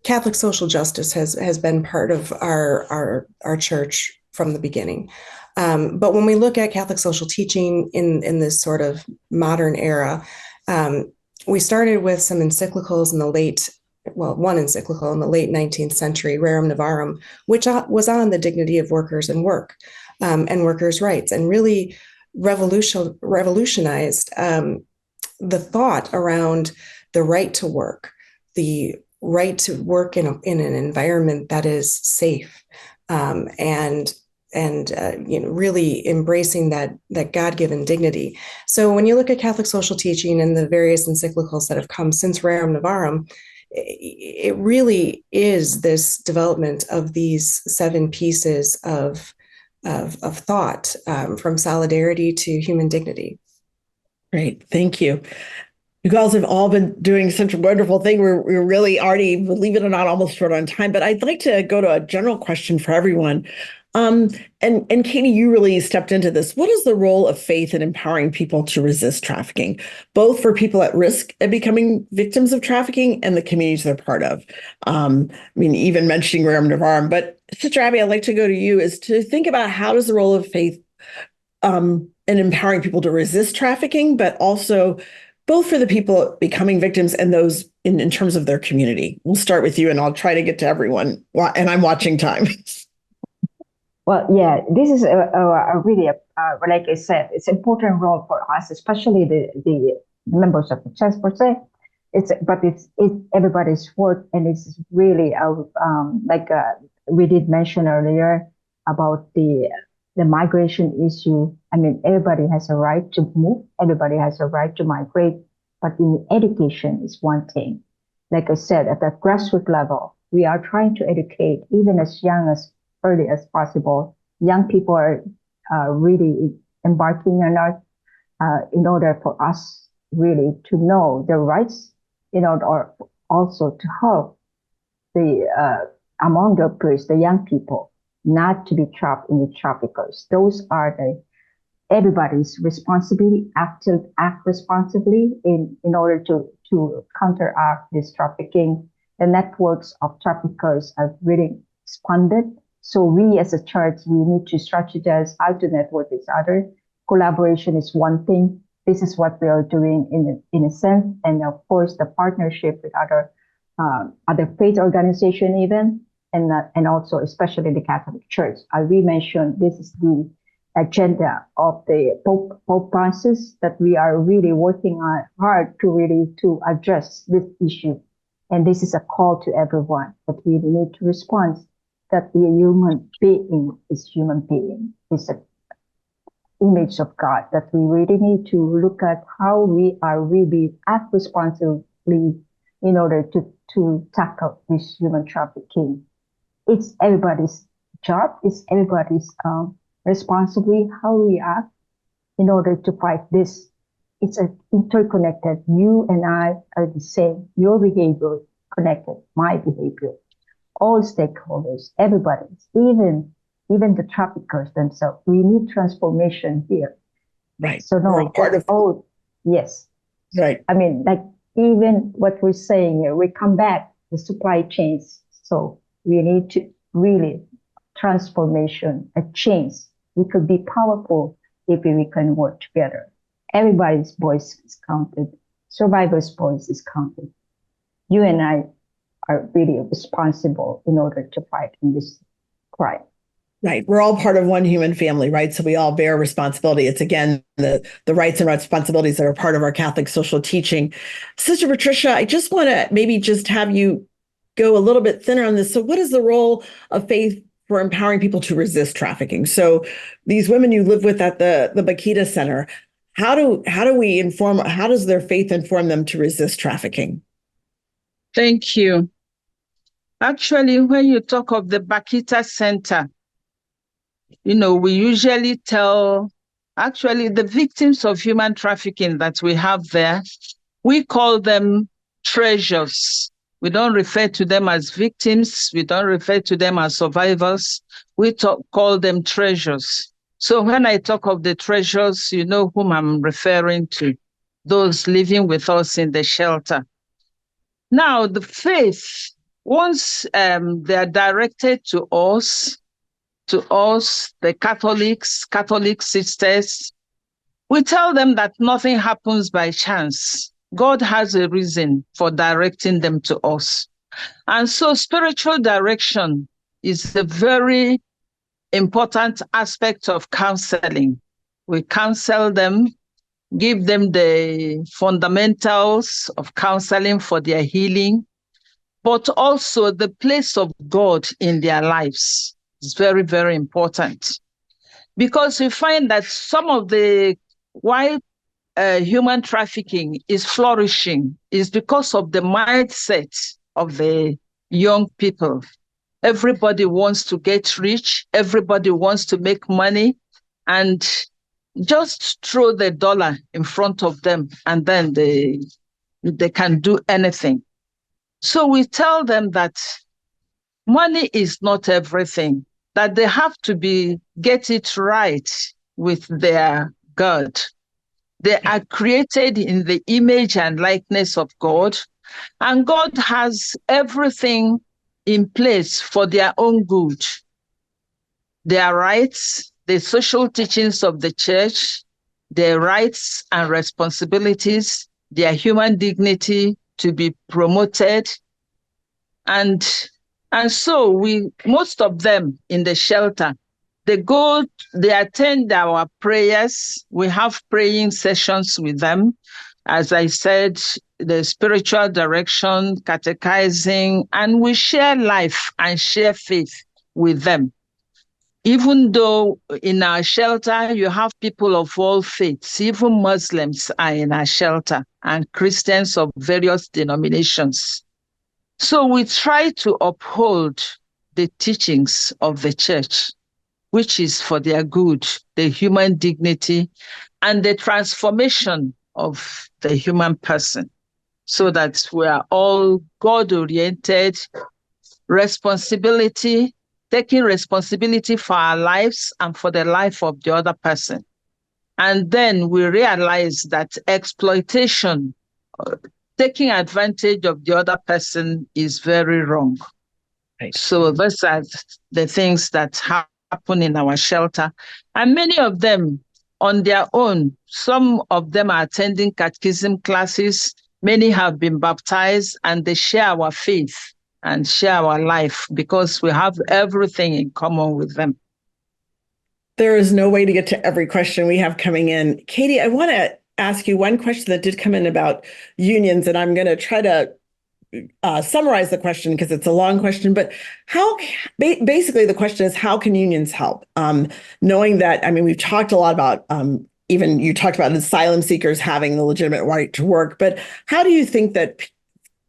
Catholic social justice has been part of our church from the beginning. But when we look at Catholic social teaching in this sort of modern era, we started with some encyclicals in one encyclical in the late 19th century, Rerum Novarum, which was on the dignity of workers and work and workers' rights, and really revolutionized the thought around the right to work, the right to work in an environment that is safe, and really embracing that God-given dignity. So when you look at Catholic social teaching and the various encyclicals that have come since Rerum Novarum, it really is this development of these 7 pieces of thought, from solidarity to human dignity. Great, thank you. You girls have all been doing such a wonderful thing. We're really already, believe it or not, almost short on time, but I'd like to go to a general question for everyone. And Katie, you really stepped into this. What is the role of faith in empowering people to resist trafficking, both for people at risk of becoming victims of trafficking and the communities they're part of? Even mentioning Rerum Novarum, but Sister Abby, I'd like to go to you, is to think about how does the role of faith in empowering people to resist trafficking, but also both for the people becoming victims and those in terms of their community. We'll start with you, and I'll try to get to everyone. And I'm watching time. Well, yeah, this is a really, like I said, it's an important role for us, especially the members of the church per se. It's everybody's work, and it's really we did mention earlier about the migration issue. I mean, everybody has a right to move, everybody has a right to migrate, but in education is one thing. Like I said, at the grassroots level, we are trying to educate even as young as early as possible. Young people are really embarking on that in order for us really to know their rights, or also to help among the peers, the young people, not to be trapped in the traffickers. Those are everybody's responsibility, act responsibly in order to counteract this trafficking. The networks of traffickers are really expanded. So we as a church, we need to strategize how to network each other. Collaboration is one thing. This is what we are doing in a sense. And of course, the partnership with other faith organizations even, and also especially the Catholic Church. As we mentioned, this is the agenda of the Pope Francis, that we are really working hard to address this issue. And this is a call to everyone that we need to respond, that the human being is human being, is an image of God, that we really need to look at how we act responsibly in order to tackle this human trafficking. It's everybody's job, it's everybody's responsibly how we act in order to fight this. It's interconnected. You and I are the same. Your behavior connected, my behavior. All stakeholders, everybody, even the traffickers themselves. We need transformation here. Right. So no, yes. Right. I mean, like even what we're saying here, we come back the supply chains. So we need to really transformation, a change. We could be powerful if we can work together. Everybody's voice is counted. Survivor's voice is counted. You and I are really responsible in order to fight in this crime. Right. We're all part of one human family, right? So we all bear responsibility. It's, again, the rights and responsibilities that are part of our Catholic social teaching. Sister Patricia, I just want to maybe just have you go a little bit thinner on this. So what is the role of faith for empowering people to resist trafficking? So these women you live with at the Bakita Center, how does their faith inform them to resist trafficking? Thank you. Actually, when you talk of the Bakita Center, we usually tell, actually, the victims of human trafficking that we have there, we call them treasures. We don't refer to them as victims. We don't refer to them as survivors. We call them treasures. So when I talk of the treasures, you know whom I'm referring to, those living with us in the shelter. Now, the faith, once they are directed to us, the Catholic sisters, we tell them that nothing happens by chance. God has a reason for directing them to us. And so spiritual direction is a very important aspect of counseling. We counsel them, give them the fundamentals of counseling for their healing, but also the place of God in their lives is very, very important. Because we find that some of the why human trafficking is flourishing is because of the mindset of the young people. Everybody wants to get rich. Everybody wants to make money, and just throw the dollar in front of them, and then they can do anything. So we tell them that money is not everything, that they have to get it right with their God. They are created in the image and likeness of God, and God has everything in place for their own good. Their rights, the social teachings of the church, their rights and responsibilities, their human dignity to be promoted. And so most of them in the shelter, they attend our prayers. We have praying sessions with them. As I said, the spiritual direction, catechizing, and we share life and share faith with them. Even though in our shelter, you have people of all faiths, even Muslims are in our shelter, and Christians of various denominations. So we try to uphold the teachings of the church, which is for their good, the human dignity and the transformation of the human person, so that we are all God-oriented, taking responsibility for our lives and for the life of the other person. And then we realize that exploitation, taking advantage of the other person, is very wrong. Right. So those are the things that happen in our shelter. And many of them on their own, some of them are attending catechism classes, many have been baptized, and they share our faith and share our life because we have everything in common with them. There is no way to get to every question we have coming in. Katie, I want to ask you one question that did come in about unions, and I'm going to try to summarize the question because it's a long question, but basically the question is, how can unions help? Knowing that, I mean, we've talked a lot about, even you talked about asylum seekers having the legitimate right to work, but how do you think that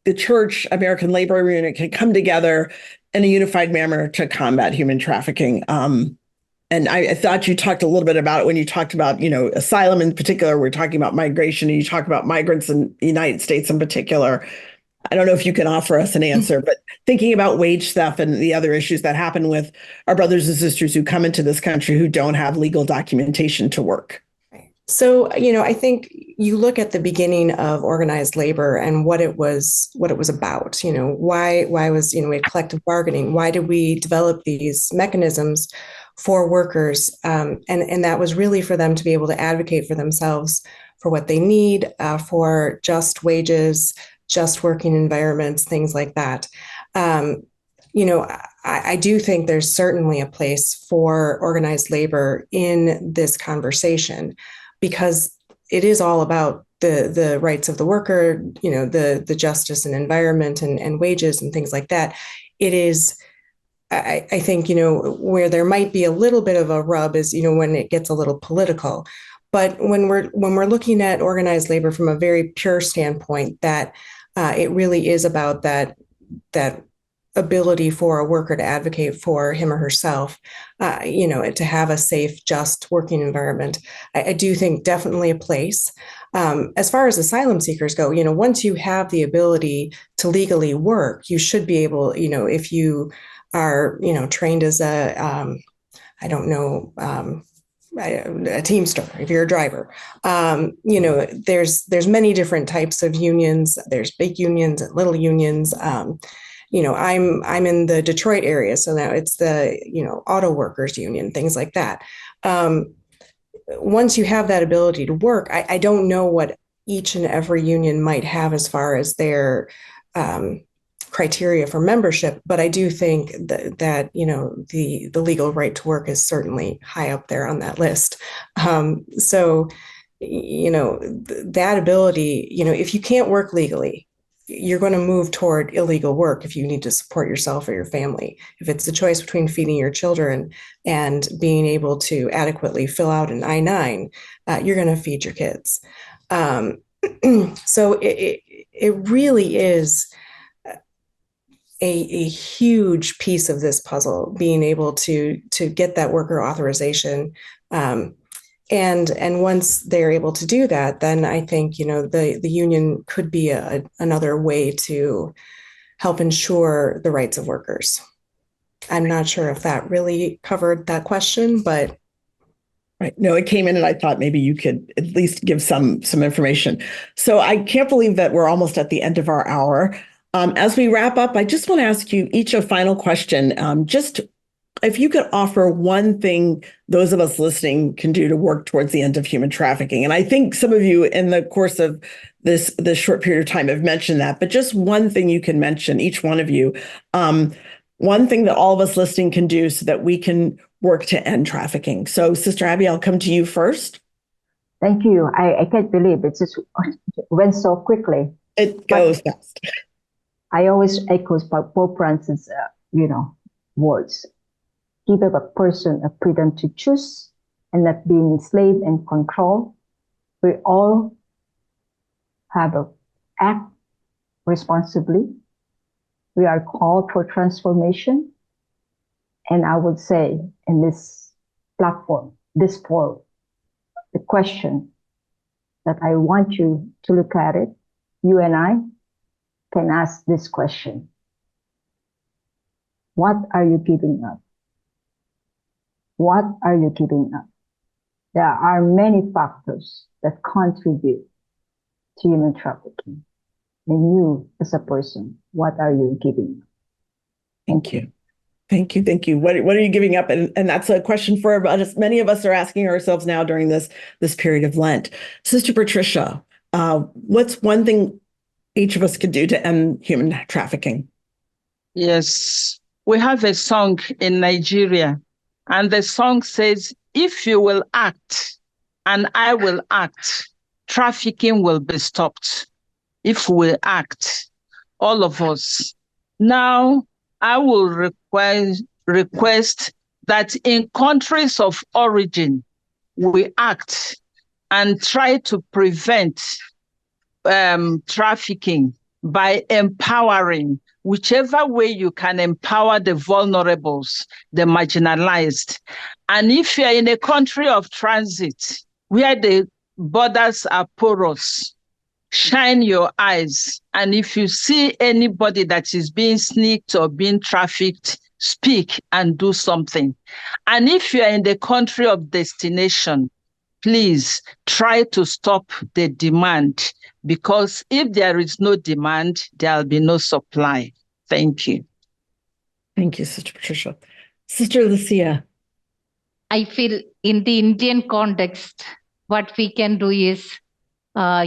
the Church, American Labor Union, can come together in a unified manner to combat human trafficking? And I thought you talked a little bit about it when you talked about, asylum in particular. We're talking about migration, and you talk about migrants in the United States in particular. I don't know if you can offer us an answer, but thinking about wage theft and the other issues that happen with our brothers and sisters who come into this country who don't have legal documentation to work. So, I think you look at the beginning of organized labor and what it was about. Why was, we had collective bargaining? Why did we develop these mechanisms for workers? And that was really for them to be able to advocate for themselves, for what they need, for just wages, just working environments, things like that. I do think there's certainly a place for organized labor in this conversation, because it is all about the rights of the worker, the justice and environment and wages and things like that. It is, I think, where there might be a little bit of a rub is, when it gets a little political. But when we're looking at organized labor from a very pure standpoint, that it really is about that ability for a worker to advocate for him or herself, to have a safe, just working environment. I do think definitely a place. As far as asylum seekers go, once you have the ability to legally work, you should be able, if you are, trained as a teamster, if you're a driver, there's many different types of unions. There's big unions and little unions. I'm in the Detroit area, so now it's the, auto workers union, things like that. Once you have that ability to work, I don't know what each and every union might have as far as their criteria for membership, but I do think that the legal right to work is certainly high up there on that list. So that ability, if you can't work legally, you're going to move toward illegal work if you need to support yourself or your family. If it's the choice between feeding your children and being able to adequately fill out an I-9, you're going to feed your kids. So it really is a huge piece of this puzzle, being able to get that worker authorization. And once they're able to do that, then I think, the union could be another way to help ensure the rights of workers. I'm not sure if that really covered that question, but. Right. No, it came in and I thought maybe you could at least give some information. So I can't believe that we're almost at the end of our hour. As we wrap up, I just want to ask you each a final question. Just if you could offer one thing those of us listening can do to work towards the end of human trafficking. And I think some of you in the course of this short period of time have mentioned that, but just one thing you can mention, each one of you, one thing that all of us listening can do so that we can work to end trafficking. So Sister Abby, I'll come to you first. Thank you. I can't believe it just went so quickly. It goes fast. I always echo Pope Francis, words. Give a person a freedom to choose and not being enslaved and controlled. We all have to act responsibly. We are called for transformation. And I would say in this platform, this forum, the question that I want you to look at it, you and I can ask this question. What are you giving up? What are you giving up? There are many factors that contribute to human trafficking. And you, as a person, what are you giving up? Thank you. Thank you. Thank you. What are you giving up? And that's a question for us. Many of us are asking ourselves now during this period of Lent. Sister Patricia, what's one thing each of us could do to end human trafficking? Yes, we have a song in Nigeria, and the song says, if you will act and I will act, trafficking will be stopped. If we act, all of us. Now, I will request that in countries of origin, we act and try to prevent trafficking by empowering, whichever way you can empower the vulnerables, the marginalized. And if you're in a country of transit, where the borders are porous, shine your eyes. And if you see anybody that is being sneaked or being trafficked, speak and do something. And if you're in the country of destination, please try to stop the demand, because if there is no demand, there'll be no supply. Thank you. Thank you, Sister Patricia. Sister Lucia. I feel in the Indian context, what we can do is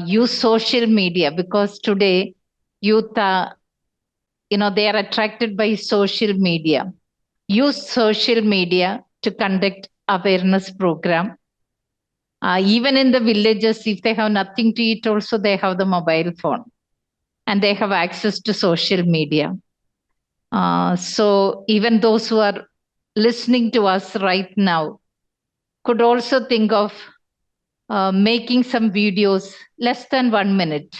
use social media, because today youth are, they are attracted by social media. Use social media to conduct awareness program. Even in the villages, if they have nothing to eat, also they have the mobile phone and they have access to social media. So even those who are listening to us right now could also think of making some videos less than 1 minute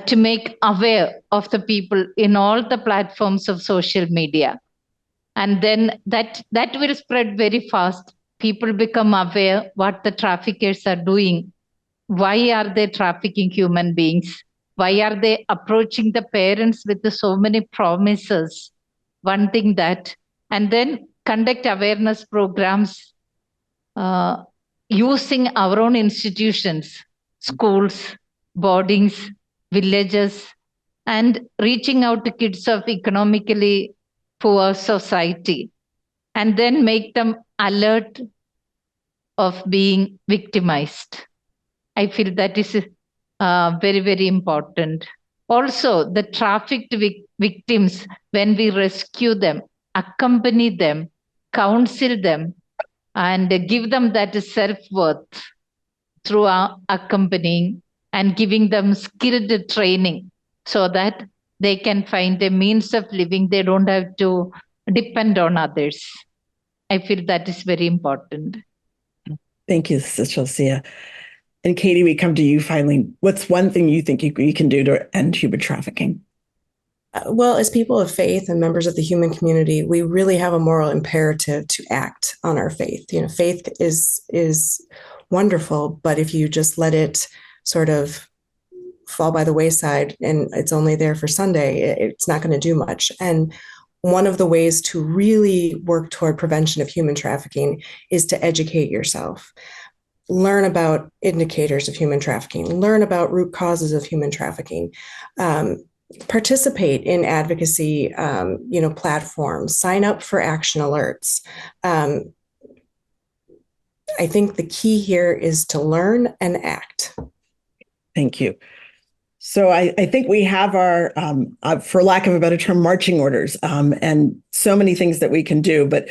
to make aware of the people in all the platforms of social media. And then that will spread very fast. People become aware what the traffickers are doing. Why are they trafficking human beings? Why are they approaching the parents with so many promises? One thing that, and then conduct awareness programs using our own institutions, schools, boardings, villages, and reaching out to kids of economically poor society, and then make them alert of being victimized. I feel that is very, very important. Also, the trafficked victims, when we rescue them, accompany them, counsel them, and give them that self-worth through our accompanying and giving them skilled training so that they can find a means of living. They don't have to depend on others. I feel that is very important. Thank you, Sister Lucia. And Katie, we come to you finally. What's one thing you think you can do to end human trafficking? Well, as people of faith and members of the human community, we really have a moral imperative to act on our faith. You know, faith is wonderful, but if you just let it sort of fall by the wayside and it's only there for Sunday, it's not going to do much. And one of the ways to really work toward prevention of human trafficking is to educate yourself. Learn about indicators of human trafficking, learn about root causes of human trafficking, participate in advocacy, platforms, sign up for action alerts. I think the key here is to learn and act. Thank you. So I think we have our, for lack of a better term, marching orders, and so many things that we can do. But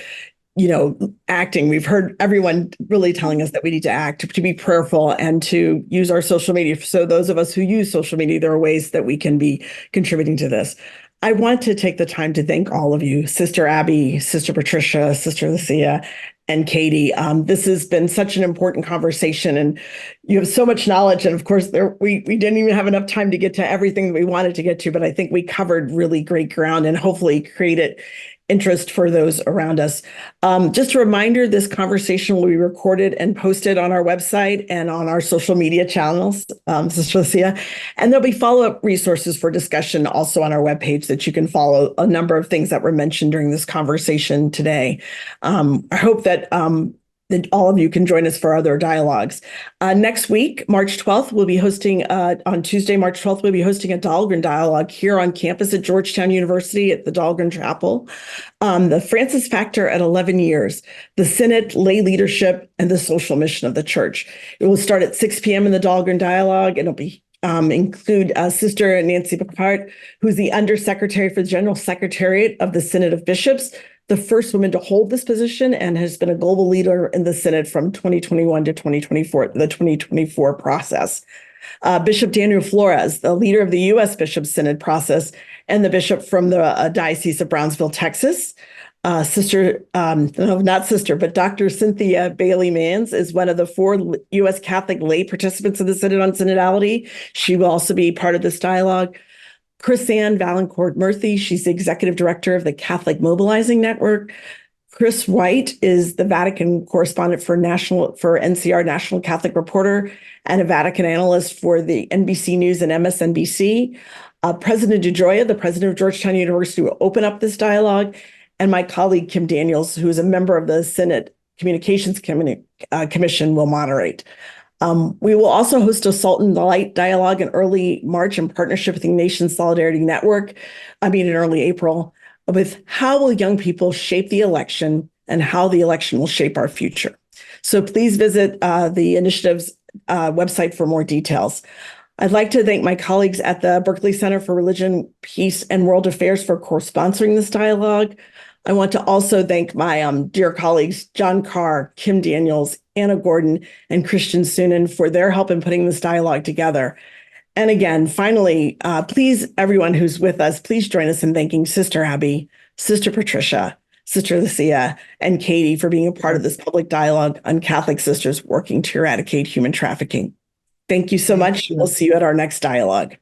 acting, we've heard everyone really telling us that we need to act, to be prayerful, and to use our social media. So those of us who use social media, there are ways that we can be contributing to this. I want to take the time to thank all of you, Sister Abby, Sister Patricia, Sister Lucia, and Katie. This has been such an important conversation, and you have so much knowledge. And of course, we didn't even have enough time to get to everything that we wanted to get to, but I think we covered really great ground and hopefully created interest for those around us. Just a reminder, this conversation will be recorded and posted on our website and on our social media channels, Sister Lucia. And there'll be follow-up resources for discussion also on our webpage that you can follow a number of things that were mentioned during this conversation today. I hope that all of you can join us for other dialogues. Next week, March 12th, we'll be hosting, on Tuesday, March 12th, we'll be hosting a Dahlgren Dialogue here on campus at Georgetown University at the Dahlgren Chapel. The Francis Factor at 11 years, the Synod, lay leadership, and the social mission of the church. It will start at 6 p.m. in the Dahlgren Dialogue, and it'll be include Sister Nancy Picard, who's the Undersecretary for the General Secretariat of the Synod of Bishops, the first woman to hold this position, and has been a global leader in the Synod from 2021 to 2024, the 2024 process. Bishop Daniel Flores, the leader of the U.S. Bishop Synod process, and the bishop from the Diocese of Brownsville, Texas. Dr. Cynthia Bailey Mans is one of the 4 U.S. Catholic lay participants in the Synod on Synodality. She will also be part of this dialogue. Chris-Ann Valancourt Murthy, she's the executive director of the Catholic Mobilizing Network. Chris White is the Vatican correspondent for NCR, National Catholic Reporter, and a Vatican analyst for the NBC News and MSNBC. President DeGioia, the president of Georgetown University, will open up this dialogue. And my colleague, Kim Daniels, who is a member of the Synod Communications Commission, will moderate. We will also host a Salt and Light dialogue in early March in partnership with the Nation Solidarity Network, in early April, with how will young people shape the election and how the election will shape our future. So please visit the initiative's website for more details. I'd like to thank my colleagues at the Berkeley Center for Religion, Peace, and World Affairs for co-sponsoring this dialogue. I want to also thank my dear colleagues, John Carr, Kim Daniels, Anna Gordon, and Christian Sunan for their help in putting this dialogue together. And again, finally, please, everyone who's with us, please join us in thanking Sister Abby, Sister Patricia, Sister Lucia, and Katie for being a part of this public dialogue on Catholic sisters working to eradicate human trafficking. Thank you so much. We'll see you at our next dialogue.